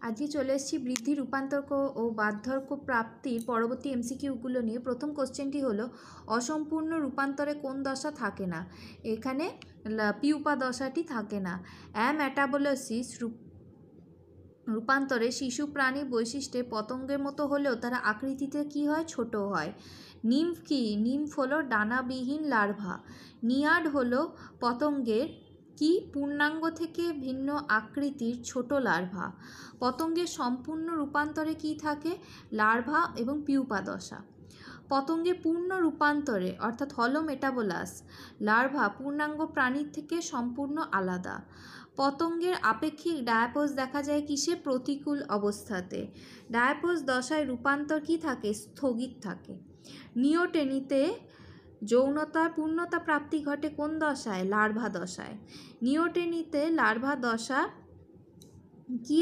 আজকে চলে এসেছি বৃদ্ধি, রূপান্তর ও বার্ধক্য প্রাপ্তির পরবর্তী এমসিকিউগুলো নিয়ে। প্রথম কোশ্চেনটি হলো, অসম্পূর্ণ রূপান্তরে কোন দশা থাকে না? এখানে পিউপা দশাটি থাকে না। অ্যামেটাবোলিসিস রূপান্তরে শিশু প্রাণী বৈশিষ্ট্যে পতঙ্গের মতো হলেও তারা আকৃতিতে কি হয়? ছোট হয়। নিম্ফ কি? নিম্ফ হলো ডানাবিহীন লার্ভা। নিয়াড হলো পতঙ্গের কি? পূর্ণাঙ্গ থেকে ভিন্ন আকৃতির ছোট লার্ভা। পতঙ্গের সম্পূর্ণ রূপান্তরে কি থাকে? লার্ভা এবং পিউপা দশা। পতঙ্গের পূর্ণ রূপান্তরে অর্থাৎ হলোমেটাবোলাস লার্ভা পূর্ণাঙ্গ প্রাণীর থেকে সম্পূর্ণ আলাদা। পতঙ্গের আপেক্ষিক ডায়াপোজ দেখা যায় কিসে? প্রতিকূল অবস্থাতে। ডায়াপোজ দশায় রূপান্তর কি থাকে? স্থগিত থাকে। নিওটেনিতে যৌনতার পূর্ণতা প্রাপ্তি ঘটে কোন দশায়? লার্ভা দশায়। নিওটেনিতে লার্ভা দশা কি